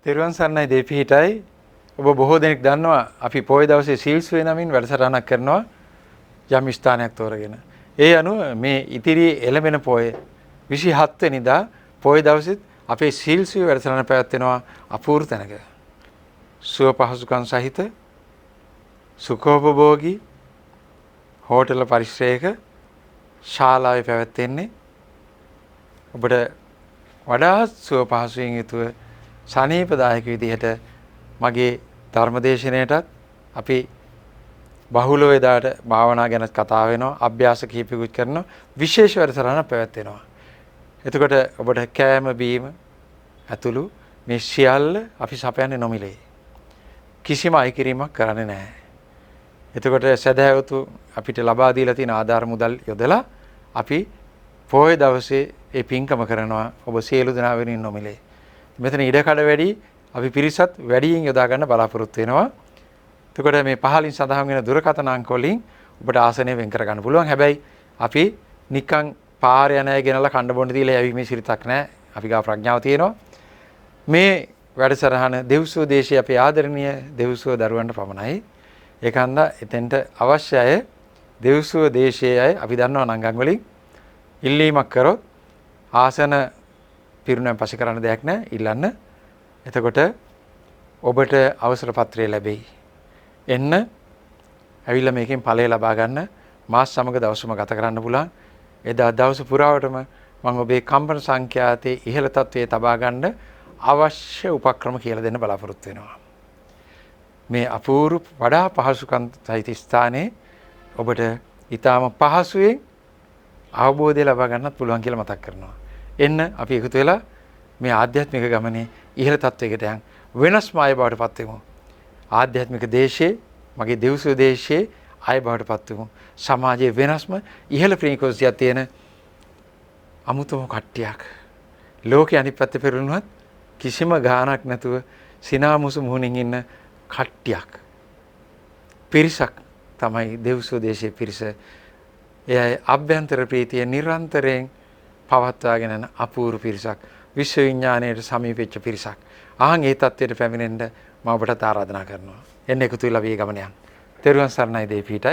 තෙරුවන් සරණයි දෙපිහිටයි. ඔබ බොහෝ දෙනෙක් දන්නවා අපි පොය දවසේ සීල්ස් වේ නමින් වැඩසටහනක් කරනවා යම් ස්ථානයක් තෝරගෙන. ඒ අනුව මේ ඉතිරි එළඹෙන පොය 27 වෙනිදා පොය දවසෙත් අපේ සීල්ස් වේ වැඩසටහන පැවැත්වෙනවා අපූර්ව තැනක. සුව පහසුකම් සහිත සුඛෝපභෝගී හෝටල පරිශ්‍රයක ශාලාවේ පැවැත්වෙන්නේ ඔබට වඩාත් සුව පහසුවෙන් යුතුව සනීපදායක විදිහට මගේ ධර්මදේශනයටත් අපි බහුලව එදාට භාවනා ගැන කතා වෙනවා, අභ්‍යාස කීපයකුත් කරනවා, විශේෂ වැඩසටහනක් පැවැත්වෙනවා. එතකොට ඔබට කෑම බීම ඇතුළු මේ සියල්ල අපි සපයන්නේ නොමිලේ. කිසිම අයිකිරීමක් කරන්නේ නැහැ. එතකොට සදහැවතු අපිට ලබා දීලා තියෙන ආධාර මුදල් යොදලා අපි පොය දවසේ ඒ පින්කම කරනවා ඔබ සියලු දෙනා වෙනින් නොමිලේ. මෙතන ඉඩකඩ වැඩි අපි පිරිසත් වැඩියෙන් යොදා ගන්න බලාපොරොත්තු වෙනවා. එතකොට මේ පහලින් සඳහන් වෙන දුරකථන අංක වලින් ඔබට ආසනය වෙන් කර ගන්න පුළුවන්. හැබැයි අපි නිකන් පාර යන අය ගෙනලා කණ්ඩ බොණ්ඩ දීලා යැවීමේ සිරිතක් නැහැ. අපි ගා ප්‍රඥාව තියෙනවා. මේ වැඩසටහන දෙව්සුව දේශයේ අපේ ආදරණීය දෙව්සුව දරුවන්ට පමණයි. ඒකන්ද එතෙන්ට අවශ්‍ය අය දෙව්සුව දේශයේ අය අපි දන්නවා නංගන් වලින් ඉල්ලීමක් කරොත් ආසන පිරුණම් පස්සේ කරන්න දෙයක් නැහැ. ඉල්ලන්න. එතකොට ඔබට අවසර පත්‍රය ලැබෙයි. එන්න ඇවිල්ලා මේකෙන් ඵලය ලබා ගන්න. මාස් සමග දවසම ගත කරන්න පුළුවන්. එදා දවස පුරාවටම මම ඔබේ කම්පන සංඛ්‍යාතයේ ඉහළ තත්වයේ තබා ගන්න අවශ්‍ය උපක්‍රම කියලා දෙන්න බලාපොරොත්තු වෙනවා. මේ අපූර්ව වඩා පහසුකම් සහිත ස්ථානයේ ඔබට ඊටාම පහසුවෙන් අවබෝධය ලබා ගන්නත් පුළුවන් කියලා මතක් කරනවා. එන්න අපි එකතු වෙලා මේ ආධ්‍යාත්මික ගමනේ ඉහළ තත්වයකට යන් වෙනස්ම අය බවට පත් වෙමු. ආධ්‍යාත්මික දේශයේ මගේ දෙව්සුව දේශයේ අය බවට පත් වෙමු. සමාජයේ වෙනස්ම ඉහළ ෆ්‍රීකවන්සියක් තියෙන අමුතුම කට්ටියක්. ලෝකේ අනිත් පැත්තේ පෙරළුණත් කිසිම ගාණක් නැතුව සිනාමුසු මුහුණින් ඉන්න කට්ටියක්. පිරිසක් තමයි දෙව්සුව දේශයේ පිරිස. එයයි අභ්‍යන්තර ප්‍රීතිය නිරන්තරයෙන් පවත්වාගෙන යන අපූර්ව පිරිසක්. විශ්ව විඥාණයට සමීප වෙච්ච පිරිසක්. ආන් ඒ தත්ත්වයට පැමිණෙන්න මම ඔබට ආරාධනා කරනවා. එන්න එකතු වෙලා අපි ගමන යන්න. තෙරුවන් සරණයි දෙපිහිටයි.